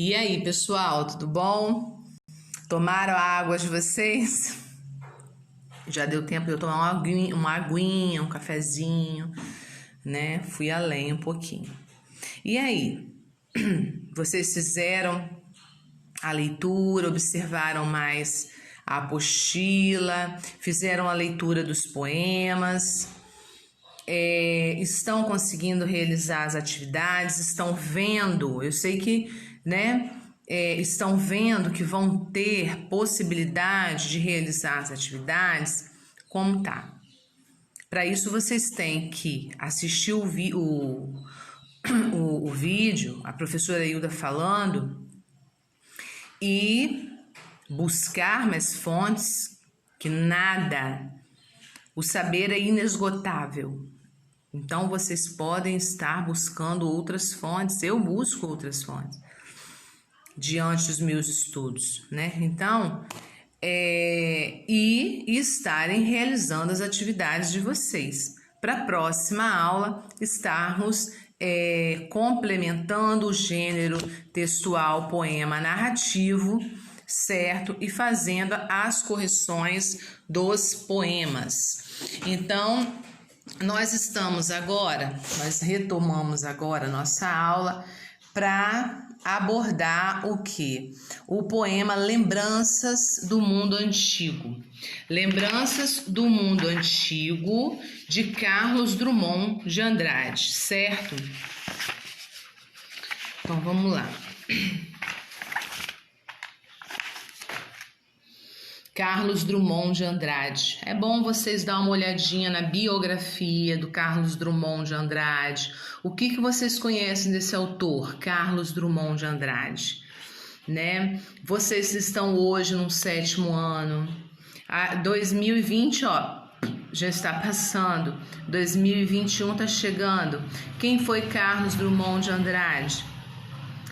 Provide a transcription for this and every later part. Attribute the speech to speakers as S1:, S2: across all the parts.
S1: E aí, pessoal, tudo bom? Tomaram a água de vocês? Já deu tempo de eu tomar uma aguinha, um cafezinho, né? Fui além um pouquinho. E aí, vocês fizeram a leitura, observaram mais a apostila, fizeram a leitura dos poemas, estão conseguindo realizar as atividades, estão vendo, eu sei que, né, estão vendo que vão ter possibilidade de realizar as atividades, como tá. Para isso vocês têm que assistir o vídeo, a professora Hilda falando, e buscar mais fontes, que nada, o saber é inesgotável. Então, vocês podem estar buscando outras fontes, eu busco outras fontes, diante dos meus estudos, né? Então, e estarem realizando as atividades de vocês. Para a próxima aula, estarmos complementando o gênero textual, poema, narrativo, certo? E fazendo as correções dos poemas. Então, nós retomamos agora a nossa aula para abordar o que? O poema Lembranças do Mundo Antigo. Lembranças do Mundo Antigo, de Carlos Drummond de Andrade, certo? Então, vamos lá. Carlos Drummond de Andrade. É bom vocês dar uma olhadinha na biografia do Carlos Drummond de Andrade. O que vocês conhecem desse autor, Carlos Drummond de Andrade? Né? Vocês estão hoje no 7º ano. 2020, já está passando. 2021 está chegando. Quem foi Carlos Drummond de Andrade?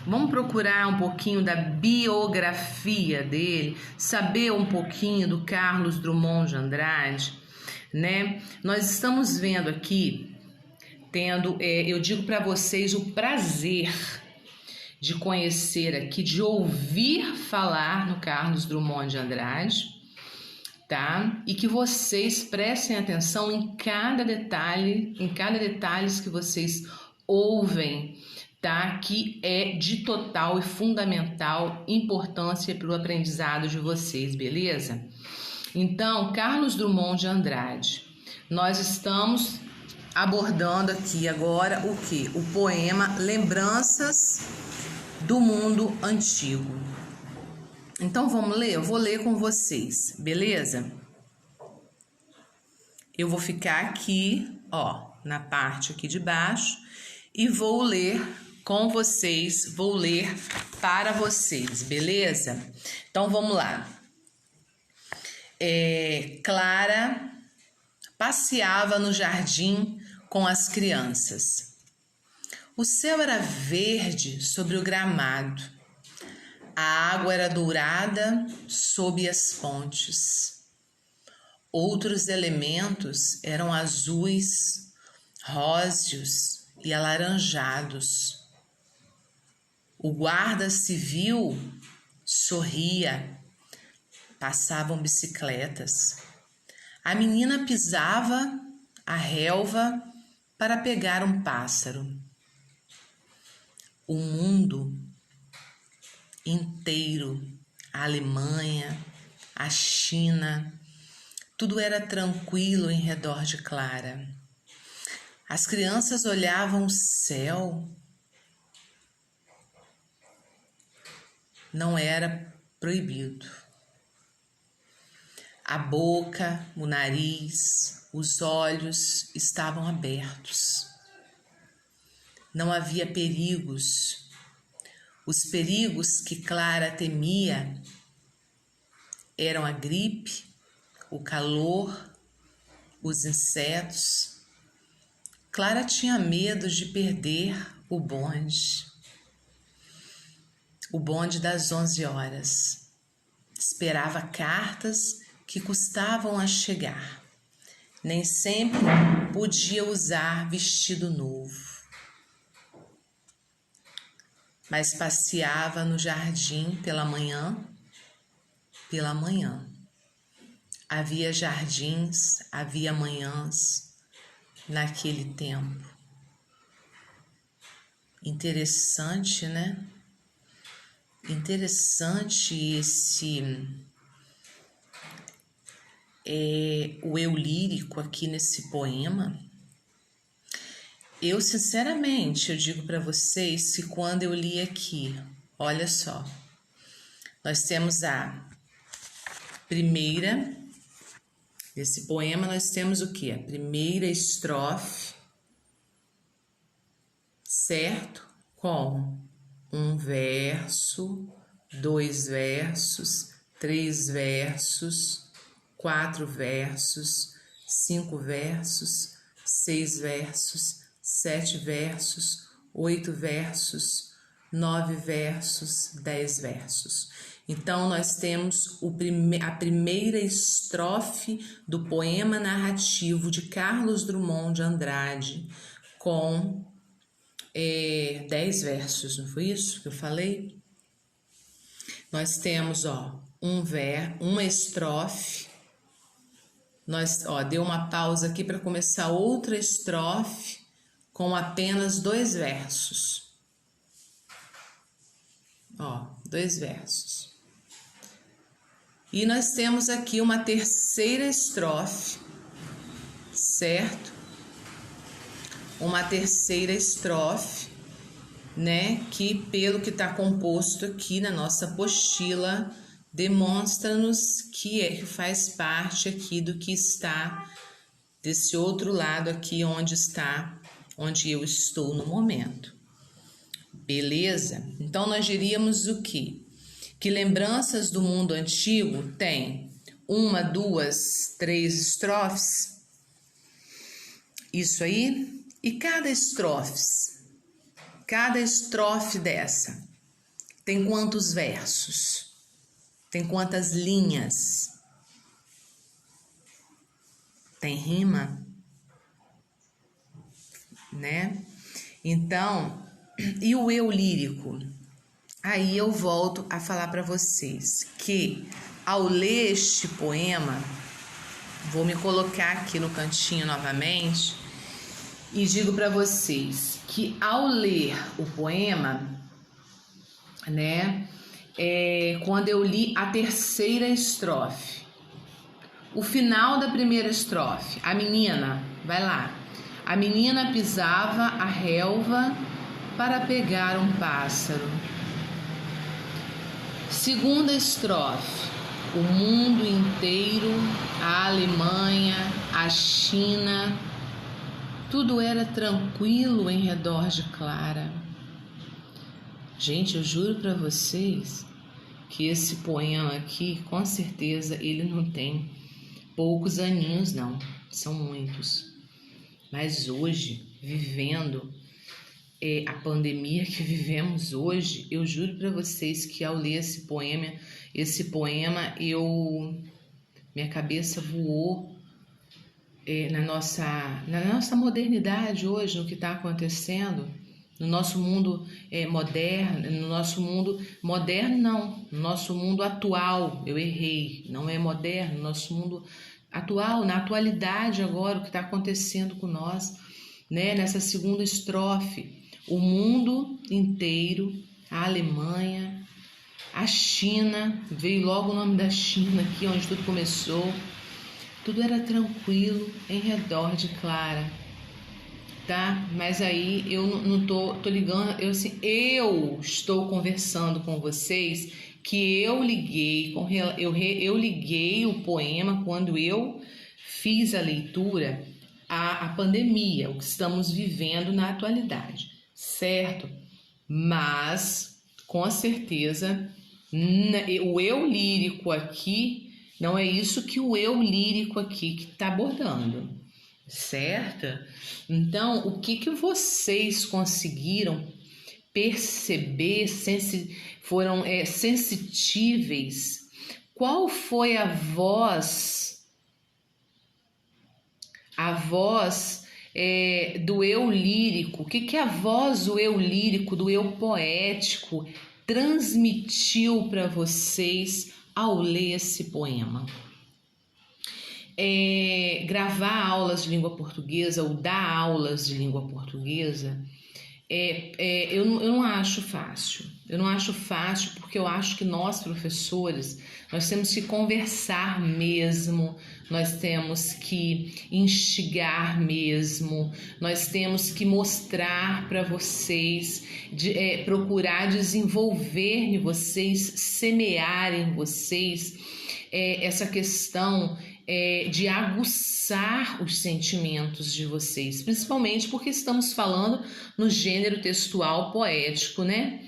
S1: Vamos procurar um pouquinho da biografia dele, saber um pouquinho do Carlos Drummond de Andrade, né? Nós estamos vendo aqui, eu digo para vocês o prazer de conhecer aqui, de ouvir falar no Carlos Drummond de Andrade, tá? E que vocês prestem atenção em cada detalhe que vocês ouvem, tá? Que é de total e fundamental importância para o aprendizado de vocês, beleza? Então, Carlos Drummond de Andrade, nós estamos abordando aqui agora o que? O poema Lembranças do Mundo Antigo. Então, vamos ler? Eu vou ler com vocês, beleza? Eu vou ficar aqui, na parte aqui de baixo e vou ler com vocês, vou ler para vocês, beleza? Então, vamos lá. Clara passeava no jardim com as crianças. O céu era verde sobre o gramado. A água era dourada sob as pontes. Outros elementos eram azuis, róseos e alaranjados. O guarda civil sorria. Passavam bicicletas. A menina pisava a relva para pegar um pássaro. O mundo inteiro, a Alemanha, a China, tudo era tranquilo em redor de Clara. As crianças olhavam o céu. Não era proibido. A boca, o nariz, os olhos estavam abertos. Não havia perigos. Os perigos que Clara temia eram a gripe, o calor, os insetos. Clara tinha medo de perder o bonde das 11 horas. Esperava cartas que custavam a chegar. Nem sempre podia usar vestido novo. mas passeava no jardim pela manhã. Pela manhã. Havia jardins, havia manhãs naquele tempo. Interessante, né? Interessante o eu lírico aqui nesse poema. Eu, sinceramente, eu digo para vocês que quando eu li aqui, olha só, nós temos a primeira, esse poema nós temos o quê? A primeira estrofe, certo? Com um verso, 2 versos, 3 versos, 4 versos, 5 versos, 6 versos, 7 versos, 8 versos, 9 versos, 10 versos. Então, nós temos a primeira estrofe do poema narrativo de Carlos Drummond de Andrade, com 10 versos, não foi isso que eu falei? Nós temos, uma estrofe. Deu uma pausa aqui para começar outra estrofe com apenas 2 versos. 2 versos. E nós temos aqui uma terceira estrofe, certo? Uma terceira estrofe, né? Que pelo que está composto aqui na nossa apostila, demonstra-nos que faz parte aqui do que está desse outro lado aqui, onde eu estou no momento. Beleza? Então, nós diríamos o quê? Que lembranças do mundo antigo tem 1, 2, 3 estrofes. Isso aí. E cada estrofe dessa tem quantos versos? Tem quantas linhas? Tem rima? Né? Então, e o eu lírico? Aí eu volto a falar para vocês que ao ler este poema, vou me colocar aqui no cantinho novamente e digo para vocês que ao ler o poema, né, quando eu li a terceira estrofe, o final da primeira estrofe, a menina, vai lá, a menina pisava a relva para pegar um pássaro. Segunda estrofe, o mundo inteiro, a Alemanha, a China, tudo era tranquilo em redor de Clara. Gente, eu juro para vocês que esse poema aqui, com certeza, ele não tem poucos aninhos, não, são muitos. Mas hoje, vivendo a pandemia que vivemos hoje, eu juro para vocês que ao ler esse poema, minha cabeça voou na nossa modernidade hoje, no que está acontecendo, no nosso mundo moderno, no nosso mundo atual, eu errei, não é moderno, nosso mundo atual, na atualidade agora, o que está acontecendo com nós, né? Nessa segunda estrofe, o mundo inteiro, a Alemanha, a China, veio logo o nome da China aqui, onde tudo começou, tudo era tranquilo em redor de Clara, tá? Mas aí eu não tô ligando, eu estou conversando com vocês que eu liguei o poema quando eu fiz a leitura à pandemia, o que estamos vivendo na atualidade, certo? Mas com certeza o eu lírico aqui não é isso que o eu lírico aqui que está abordando, certo? Então, o que vocês conseguiram perceber, foram sensitíveis? Qual foi a voz do eu lírico, o que a voz do eu lírico, do eu poético transmitiu para vocês ao ler esse poema. Gravar aulas de língua portuguesa ou dar aulas de língua portuguesa, eu não acho fácil. Eu não acho fácil porque eu acho que nós, professores, nós temos que conversar mesmo, nós temos que instigar mesmo, nós temos que mostrar para vocês, procurar desenvolver em vocês, semear em vocês essa questão de aguçar os sentimentos de vocês, principalmente porque estamos falando no gênero textual poético, né?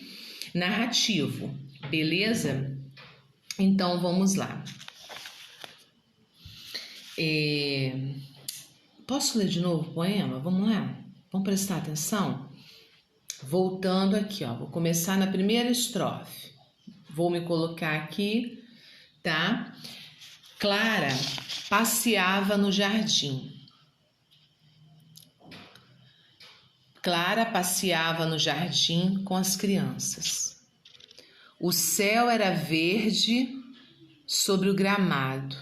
S1: Narrativo, beleza? Então vamos lá. Posso ler de novo o poema? Vamos lá? Vamos prestar atenção? Voltando aqui, ó, vou começar na primeira estrofe. Vou me colocar aqui, tá? Clara passeava no jardim. Clara passeava no jardim com as crianças. O céu era verde sobre o gramado.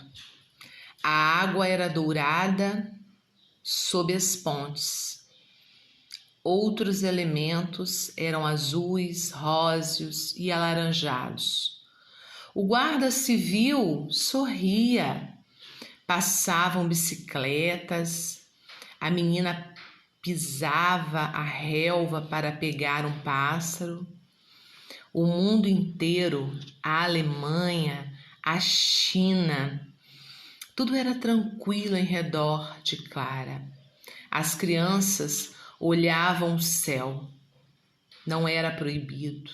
S1: A água era dourada sob as pontes. Outros elementos eram azuis, róseos e alaranjados. O guarda civil sorria. Passavam bicicletas. A menina pisava a relva para pegar um pássaro. O mundo inteiro, a Alemanha, a China, tudo era tranquilo em redor de Clara. As crianças olhavam o céu. Não era proibido.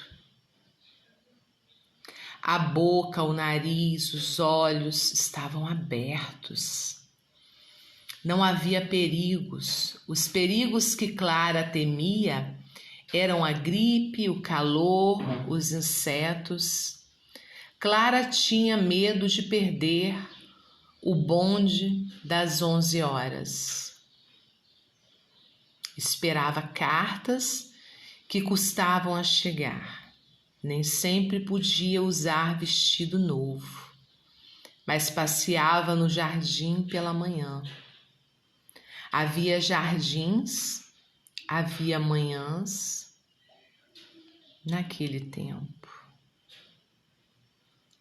S1: A boca, o nariz, os olhos estavam abertos. Não havia perigos. Os perigos que Clara temia eram a gripe, o calor, os insetos. Clara tinha medo de perder o bonde das 11 horas. Esperava cartas que custavam a chegar. Nem sempre podia usar vestido novo, mas passeava no jardim pela manhã. Havia jardins, havia manhãs naquele tempo.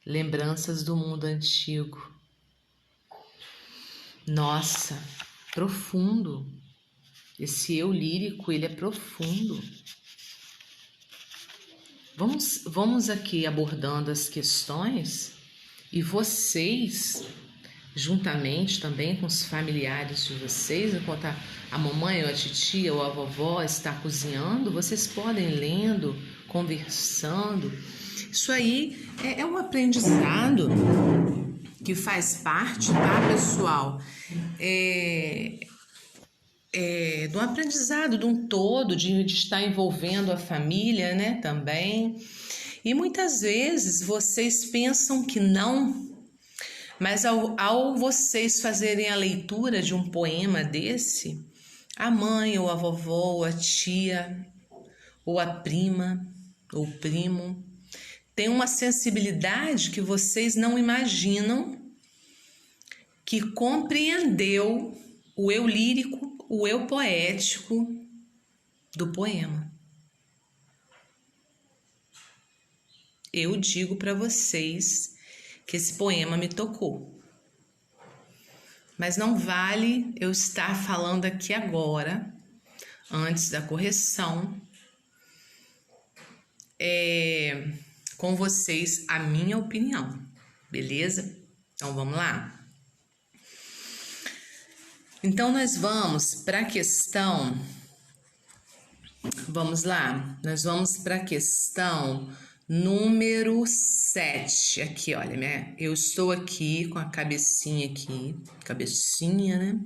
S1: Lembranças do mundo antigo. Nossa, profundo. Esse eu lírico, ele é profundo. Vamos aqui abordando as questões e vocês, juntamente também com os familiares de vocês, enquanto a mamãe ou a titia ou a vovó está cozinhando, vocês podem ir lendo, conversando. Isso aí é um aprendizado que faz parte, tá, pessoal? Do aprendizado de um todo, de estar envolvendo a família, né, também. E muitas vezes vocês pensam que não, mas ao vocês fazerem a leitura de um poema desse, a mãe ou a vovó ou a tia ou a prima ou o primo tem uma sensibilidade que vocês não imaginam, que compreendeu o eu lírico, o eu poético do poema. Eu digo para vocês que esse poema me tocou. Mas não vale eu estar falando aqui agora, antes da correção, com vocês a minha opinião, beleza? Então vamos lá? Então nós vamos para a questão, vamos lá, nós vamos para a questão número 7, aqui, olha, eu estou aqui com a cabecinha aqui, né?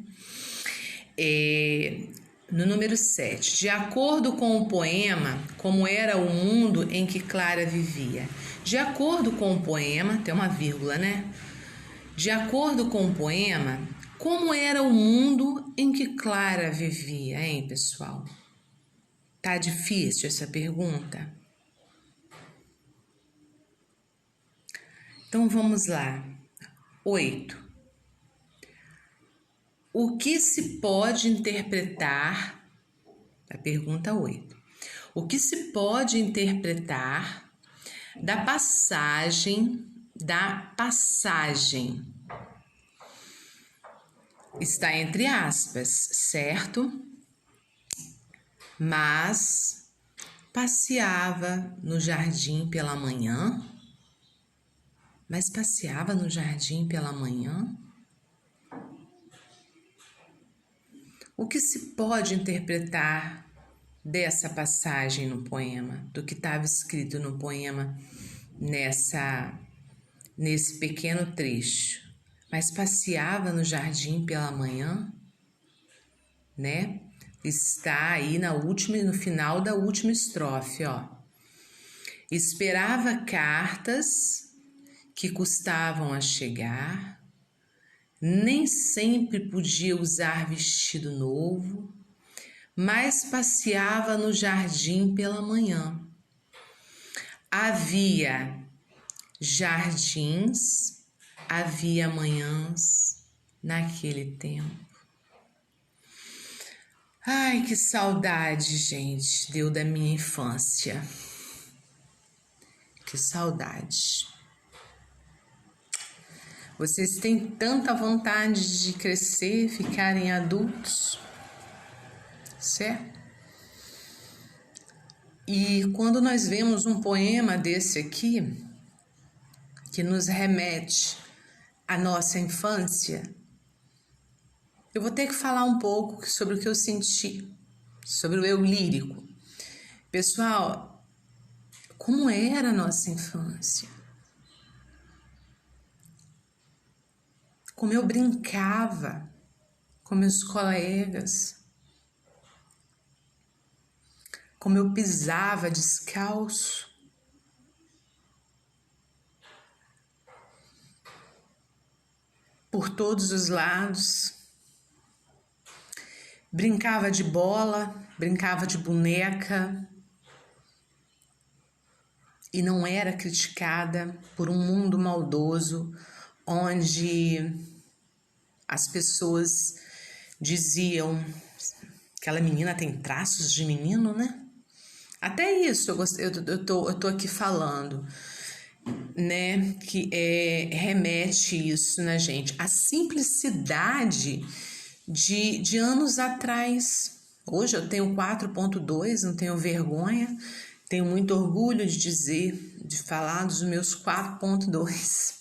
S1: No número 7, de acordo com o poema, como era o mundo em que Clara vivia. De acordo com o poema, tem uma vírgula, né? De acordo com o poema, Como era o mundo em que Clara vivia, hein, pessoal? Tá difícil essa pergunta? Então vamos lá. 8. O que se pode interpretar? A pergunta 8. O que se pode interpretar da passagem? Está entre aspas, certo? Mas passeava no jardim pela manhã. O que se pode interpretar dessa passagem no poema, do que estava escrito no poema nesse pequeno trecho? Mas passeava no jardim pela manhã, né? Está aí no final da última estrofe, ó. Esperava cartas que custavam a chegar, nem sempre podia usar vestido novo, mas passeava no jardim pela manhã. Havia jardins, havia manhãs naquele tempo. Ai, que saudade, gente, deu da minha infância. Que saudade. Vocês têm tanta vontade de crescer, ficarem adultos, certo? E quando nós vemos um poema desse aqui, que nos remete à nossa infância, eu vou ter que falar um pouco sobre o que eu senti, sobre o eu lírico. Pessoal, como era a nossa infância? Como eu brincava com meus colegas, como eu pisava descalço, por todos os lados, brincava de bola, brincava de boneca e não era criticada por um mundo maldoso onde as pessoas diziam: aquela menina tem traços de menino, né? Até isso eu tô aqui falando, né? Que remete isso na gente. A simplicidade de anos atrás. Hoje eu tenho 4.2, não tenho vergonha, tenho muito orgulho de dizer, de falar dos meus 4.2.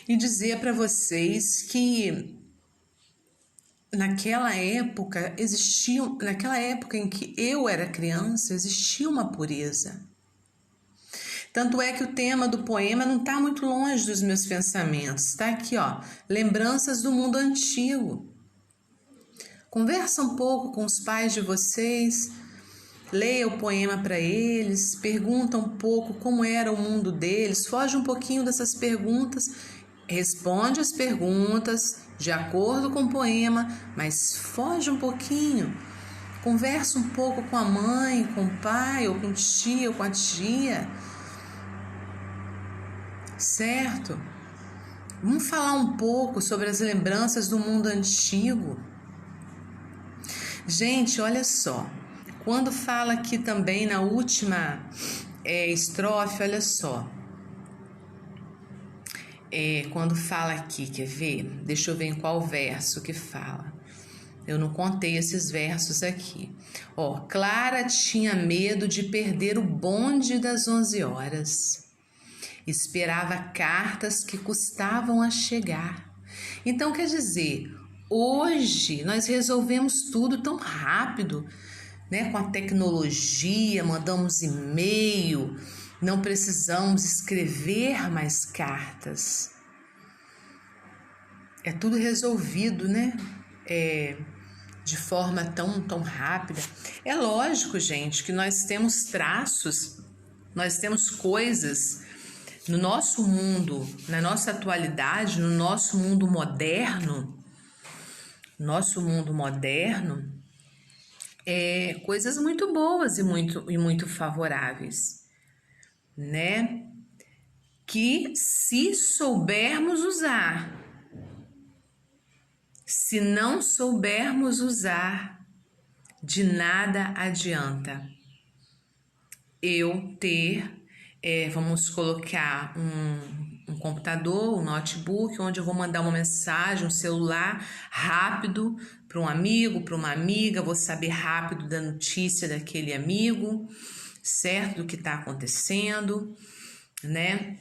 S1: E dizer para vocês que naquela época em que eu era criança, existia uma pureza. Tanto é que o tema do poema não está muito longe dos meus pensamentos. Está aqui, ó, lembranças do mundo antigo. Conversa um pouco com os pais de vocês, leia o poema para eles, pergunta um pouco como era o mundo deles, foge um pouquinho dessas perguntas, responde as perguntas de acordo com o poema, mas foge um pouquinho. Conversa um pouco com a mãe, com o pai, ou com o tio, ou com a tia. Certo? Vamos falar um pouco sobre as lembranças do mundo antigo. Gente, olha só. Quando fala aqui também na última estrofe, olha só. Quando fala aqui, quer ver? Deixa eu ver em qual verso que fala. Eu não contei esses versos aqui. Ó, Clara tinha medo de perder o bonde das 11 horas. Esperava cartas que custavam a chegar. Então, quer dizer, hoje nós resolvemos tudo tão rápido, né? Com a tecnologia, mandamos e-mail, não precisamos escrever mais cartas. É tudo resolvido, né? De forma tão rápida. É lógico, gente, que nós temos traços, nós temos coisas No nosso mundo, na nossa atualidade, no nosso mundo moderno, coisas muito boas e muito favoráveis, né? Que se soubermos usar, se não soubermos usar, de nada adianta eu ter, vamos colocar um computador, um notebook, onde eu vou mandar uma mensagem, um celular rápido para um amigo, para uma amiga, vou saber rápido da notícia daquele amigo, certo? Do que está acontecendo, né?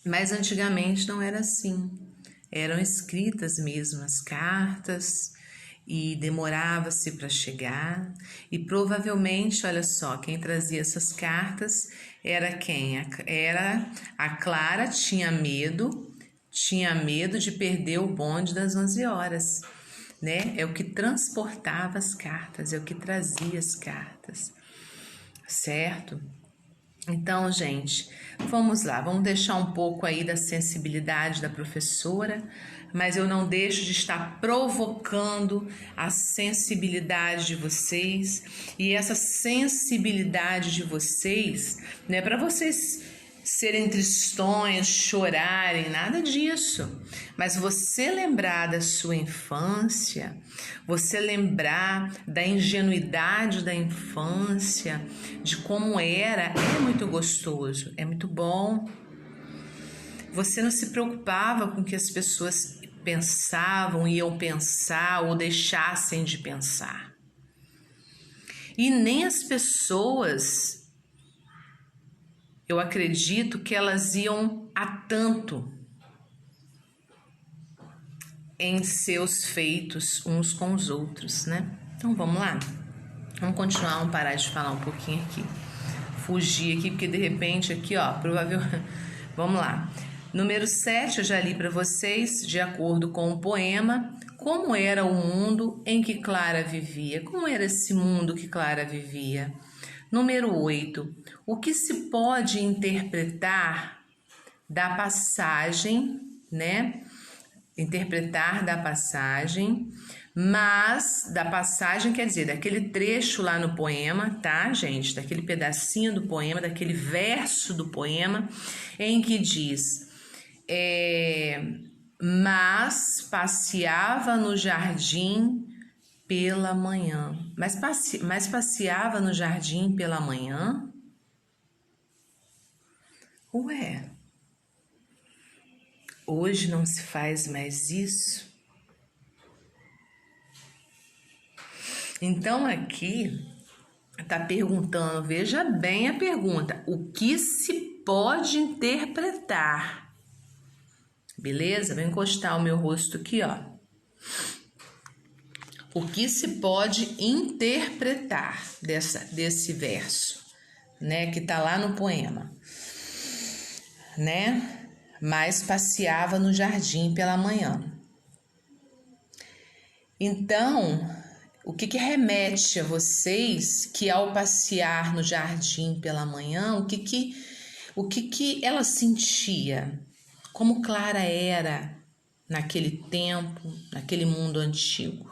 S1: Mas antigamente não era assim. Eram escritas mesmo as cartas e demorava-se para chegar. E provavelmente, olha só, quem trazia essas cartas era quem? Era a Clara, tinha medo de perder o bonde das 11 horas, né? É o que transportava as cartas, é o que trazia as cartas, certo? Então, gente, vamos lá, vamos deixar um pouco aí da sensibilidade da professora, mas eu não deixo de estar provocando a sensibilidade de vocês, e essa sensibilidade de vocês não é para vocês serem tristonhos, chorarem, nada disso. Mas você lembrar da sua infância, você lembrar da ingenuidade da infância, de como era, é muito gostoso, é muito bom. Você não se preocupava com o que as pessoas pensavam, iam pensar ou deixassem de pensar. E nem as pessoas, eu acredito que elas iam a tanto em seus feitos uns com os outros, né? Então vamos lá? Vamos continuar, vamos parar de falar um pouquinho aqui. Fugir aqui, porque de repente aqui, ó, provavelmente... Vamos lá. Número 7, eu já li para vocês, de acordo com o poema, como era o mundo em que Clara vivia. Como era esse mundo que Clara vivia? Número 8, o que se pode interpretar da passagem, né? Interpretar da passagem, mas da passagem quer dizer daquele trecho lá no poema, tá, gente? Daquele pedacinho do poema, daquele verso do poema, em que diz: mas passeava no jardim pela manhã. Mas passeava no jardim pela manhã? Ué, hoje não se faz mais isso? Então aqui está perguntando, veja bem a pergunta, o que se pode interpretar? Beleza? Vou encostar o meu rosto aqui, ó. O que se pode interpretar desse verso, né, que tá lá no poema, né? Mas passeava no jardim pela manhã. Então, o que remete a vocês que ao passear no jardim pela manhã, o que ela sentia? Como Clara era naquele tempo, naquele mundo antigo?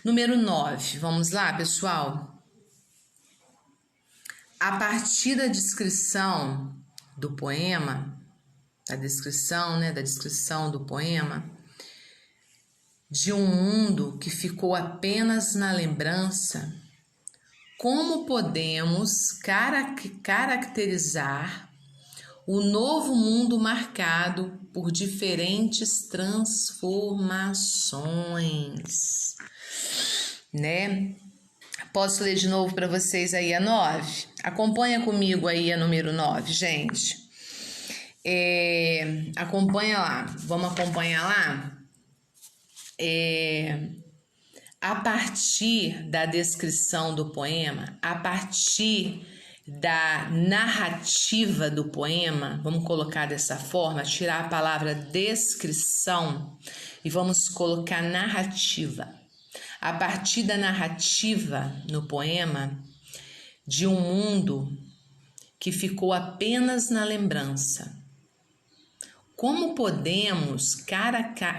S1: Número 9, vamos lá, pessoal? A partir da descrição do poema, da descrição do poema, de um mundo que ficou apenas na lembrança, como podemos caracterizar o novo mundo marcado por diferentes transformações, né? Posso ler de novo para vocês aí a 9? Acompanha comigo aí a número 9, gente. Acompanha lá, vamos acompanhar lá? A partir da descrição do poema, a partir da narrativa do poema, vamos colocar dessa forma, tirar a palavra descrição e vamos colocar narrativa. A partir da narrativa no poema de um mundo que ficou apenas na lembrança? Como podemos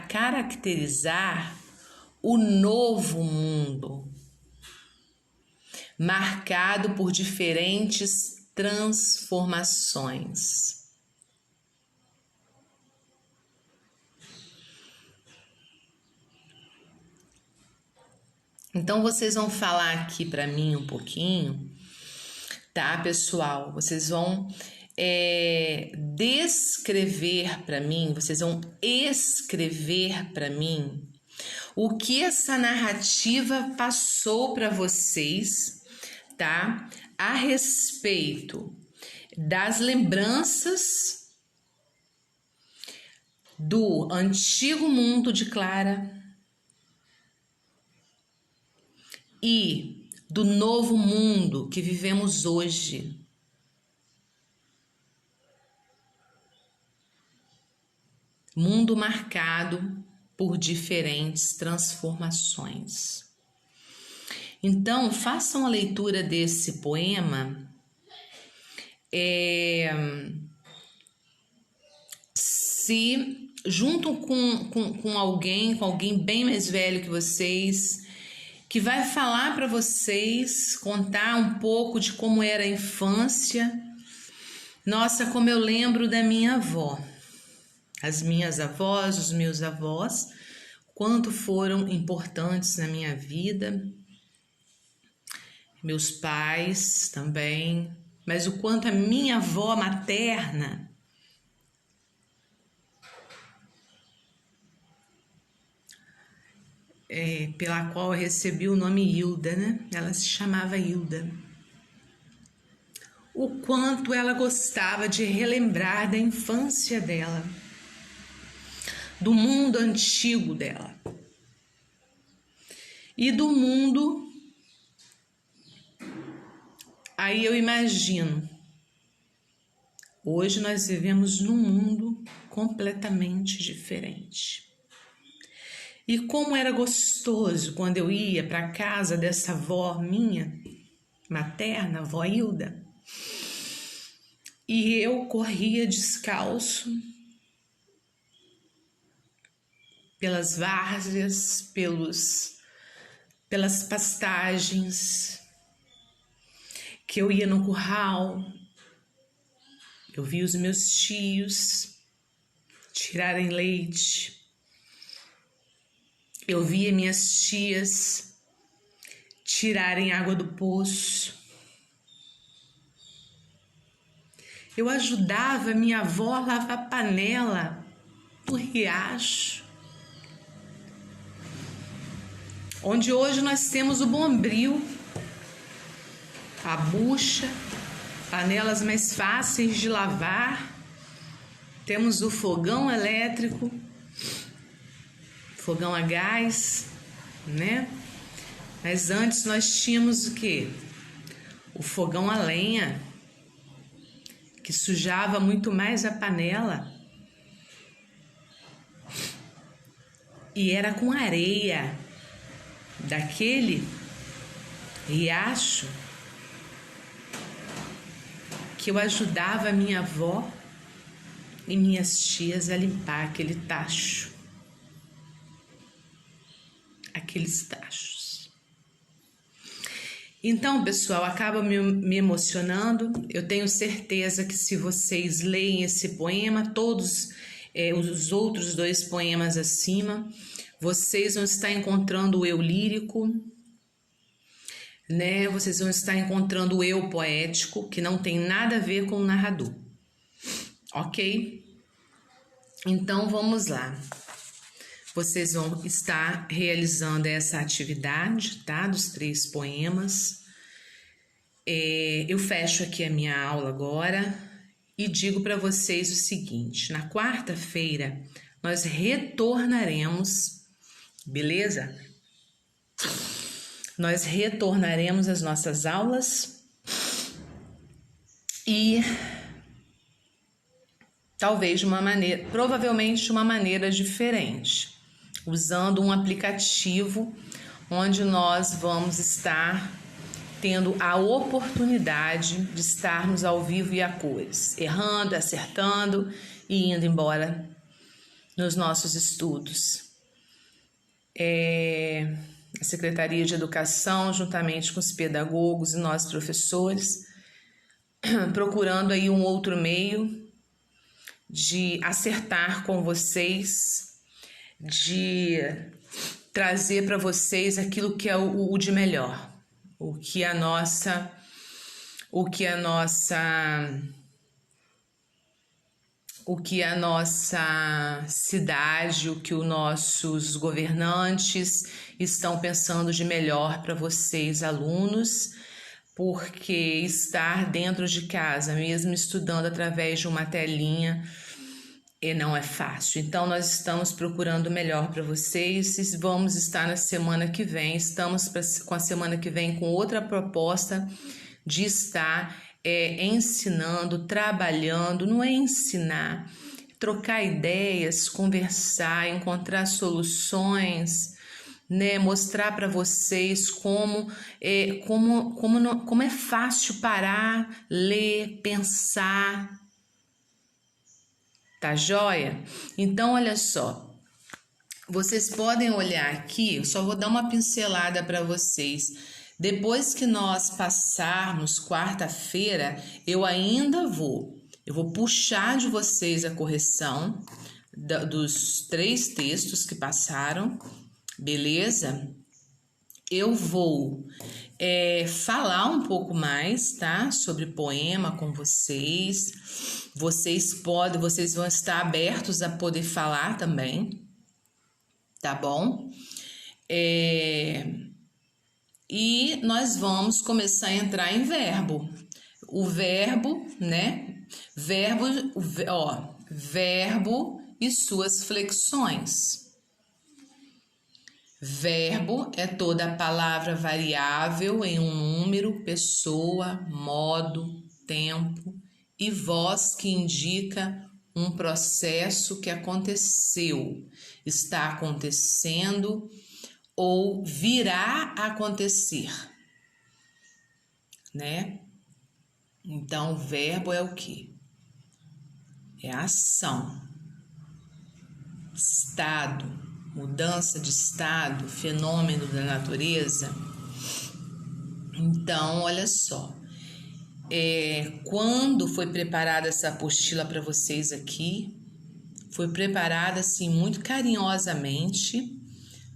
S1: caracterizar o novo mundo, marcado por diferentes transformações? Então, vocês vão falar aqui para mim um pouquinho, tá, pessoal? Vocês vão descrever para mim, vocês vão escrever para mim o que essa narrativa passou para vocês, tá? A respeito das lembranças do antigo mundo de Clara e do novo mundo que vivemos hoje. Mundo marcado por diferentes transformações. Então, façam a leitura desse poema se junto com alguém bem mais velho que vocês, que vai falar para vocês, contar um pouco de como era a infância. Nossa, como eu lembro da minha avó. As minhas avós, os meus avós, quanto foram importantes na minha vida. Meus pais também, mas o quanto a minha avó materna pela qual eu recebi o nome Hilda, né? Ela se chamava Hilda. O quanto ela gostava de relembrar da infância dela, do mundo antigo dela e do mundo. Aí eu imagino, hoje nós vivemos num mundo completamente diferente. E como era gostoso quando eu ia para a casa dessa avó minha, materna, avó Hilda, e eu corria descalço pelas várzeas, pelas pastagens, que eu ia no curral, eu via os meus tios tirarem leite, eu via minhas tias tirarem água do poço, eu ajudava minha avó a lavar panela no riacho, onde hoje nós temos o bombril, a bucha, panelas mais fáceis de lavar, temos o fogão elétrico, fogão a gás, né? Mas antes nós tínhamos o quê? O fogão a lenha, que sujava muito mais a panela. E era com areia daquele riacho que eu ajudava a minha avó e minhas tias a limpar aquele tacho, aqueles tachos. Então, pessoal, acaba me emocionando. Eu tenho certeza que se vocês leem esse poema, todos os outros 2 poemas acima, vocês vão estar encontrando o eu lírico, né? Vocês vão estar encontrando o eu poético, que não tem nada a ver com o narrador, ok? Então, vamos lá. Vocês vão estar realizando essa atividade, tá? Dos 3 poemas. Eu fecho aqui a minha aula agora e digo para vocês o seguinte: na quarta-feira nós retornaremos, beleza? Nós retornaremos às nossas aulas e talvez de uma maneira, provavelmente de uma maneira diferente, usando um aplicativo onde nós vamos estar tendo a oportunidade de estarmos ao vivo e a cores, errando, acertando e indo embora nos nossos estudos. A Secretaria de Educação, juntamente com os pedagogos e nós professores, procurando aí um outro meio de acertar com vocês, de trazer para vocês aquilo que é o de melhor, o que a nossa cidade, o que os nossos governantes estão pensando de melhor para vocês, alunos, porque estar dentro de casa, mesmo estudando através de uma telinha, não é fácil. Então, nós estamos procurando o melhor para vocês e vamos estar na semana que vem. Estamos com a semana que vem com outra proposta de estar ensinando, trabalhando, não é ensinar, trocar ideias, conversar, encontrar soluções, né? Mostrar para vocês como é fácil parar, ler, pensar. Tá joia? Então, olha só, vocês podem olhar aqui, eu só vou dar uma pincelada para vocês. Depois que nós passarmos quarta-feira, eu vou puxar de vocês a correção dos 3 textos que passaram, beleza? Eu vou falar um pouco mais, tá? Sobre poema com vocês. Vocês vão estar abertos a poder falar também, tá bom? E nós vamos começar a entrar em verbo. O verbo, né? Verbo e suas flexões. Verbo é toda palavra variável em um número, pessoa, modo, tempo e voz que indica um processo que aconteceu, está acontecendo ou virá a acontecer, né? Então, verbo é o quê? É ação, estado, mudança de estado, fenômeno da natureza. Então, olha só, quando foi preparada essa apostila para vocês aqui, foi preparada assim muito carinhosamente,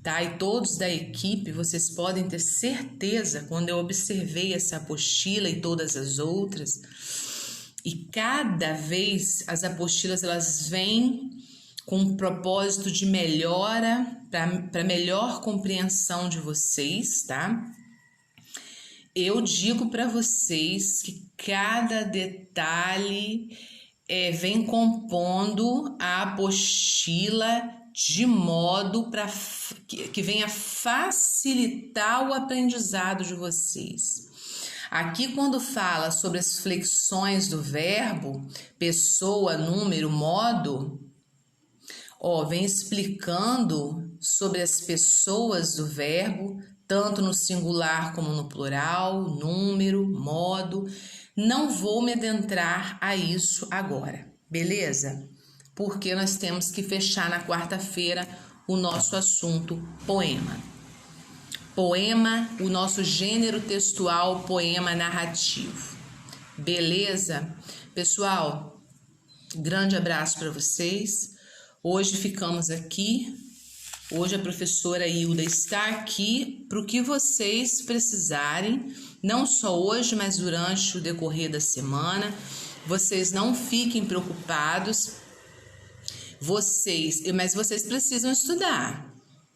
S1: tá? E todos da equipe, vocês podem ter certeza, quando eu observei essa apostila e todas as outras, e cada vez as apostilas elas vêm com um propósito de melhora, para melhor compreensão de vocês, tá? Eu digo para vocês que cada detalhe vem compondo a apostila de modo que venha facilitar o aprendizado de vocês. Aqui, quando fala sobre as flexões do verbo, pessoa, número, modo, vem explicando sobre as pessoas do verbo, tanto no singular como no plural, número, modo. Não vou me adentrar a isso agora, beleza? Porque nós temos que fechar na quarta-feira o nosso assunto poema. Poema, o nosso gênero textual, poema narrativo. Beleza? Pessoal, grande abraço para vocês. Hoje ficamos aqui. Hoje a professora Hilda está aqui para o que vocês precisarem, não só hoje, mas durante o decorrer da semana. Vocês não fiquem preocupados, mas vocês precisam estudar.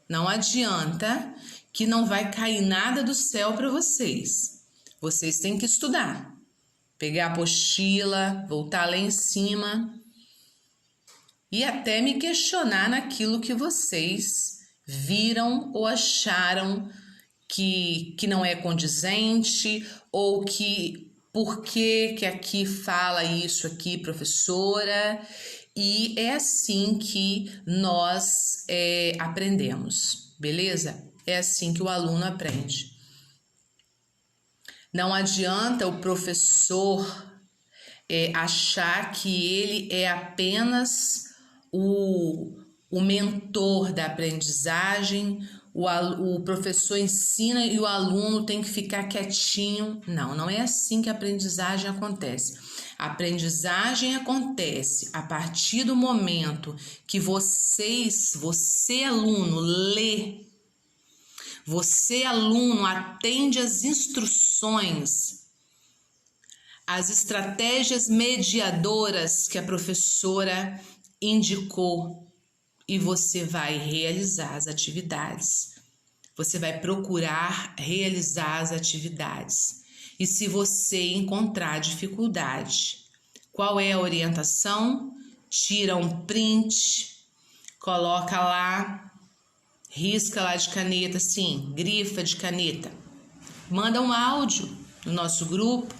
S1: Não adianta que não vai cair nada do céu para vocês. Vocês têm que estudar, pegar a apostila, voltar lá em cima e até me questionar naquilo que vocês viram ou acharam que não é condizente, ou que por que aqui fala isso aqui, professora? E é assim que nós aprendemos, beleza? É assim que o aluno aprende. Não adianta o professor achar que ele é apenas o mentor da aprendizagem, o professor ensina e o aluno tem que ficar quietinho. Não, não é assim que a aprendizagem acontece. A aprendizagem acontece a partir do momento que você aluno, lê, você aluno atende às instruções, as estratégias mediadoras que a professora indicou, e você vai realizar as atividades. Você vai procurar realizar as atividades. E se você encontrar dificuldade, qual é a orientação? Tira um print, coloca lá, risca lá de caneta, sim, grifa de caneta. Manda um áudio no nosso grupo,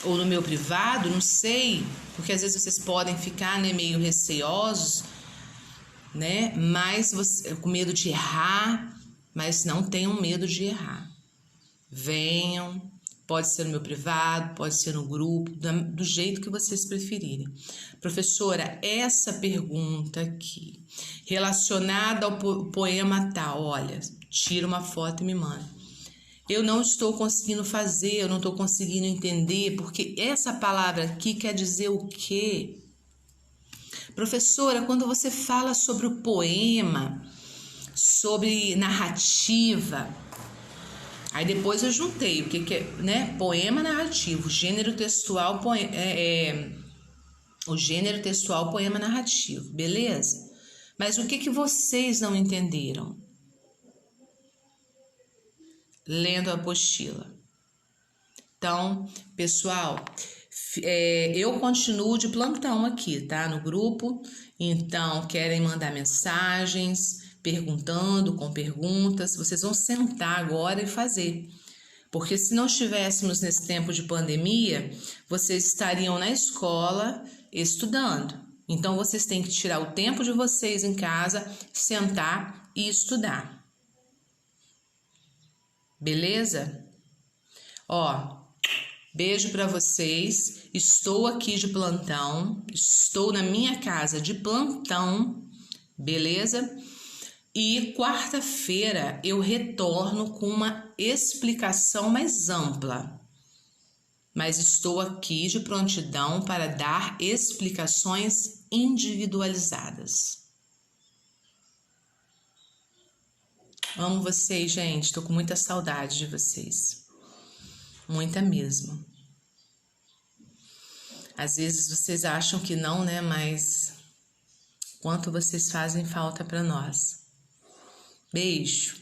S1: ou no meu privado, não sei, porque às vezes vocês podem ficar, né, meio receosos, né, mas com medo de errar, mas não tenham medo de errar. Venham, pode ser no meu privado, pode ser no grupo, do jeito que vocês preferirem. Professora, essa pergunta aqui, relacionada ao poema tal, olha, tira uma foto e me manda. Eu não estou conseguindo fazer, eu não estou conseguindo entender, porque essa palavra aqui quer dizer o quê? Professora, quando você fala sobre o poema, sobre narrativa, aí depois eu juntei o que é, né? Poema narrativo, gênero textual, o gênero textual, poema narrativo, beleza? Mas o que vocês não entenderam? Lendo a apostila. Então, pessoal, eu continuo de plantão aqui, tá? No grupo. Então, querem mandar mensagens, perguntando, com perguntas, vocês vão sentar agora e fazer. Porque se não estivéssemos nesse tempo de pandemia, vocês estariam na escola estudando. Então, vocês têm que tirar o tempo de vocês em casa, sentar e estudar. Beleza? Ó, beijo para vocês. Estou aqui de plantão, estou na minha casa de plantão, beleza? E quarta-feira eu retorno com uma explicação mais ampla. Mas estou aqui de prontidão para dar explicações individualizadas. Amo vocês, gente. Estou com muita saudade de vocês. Muita mesmo. Às vezes vocês acham que não, né? Mas quanto vocês fazem falta para nós. Beijo.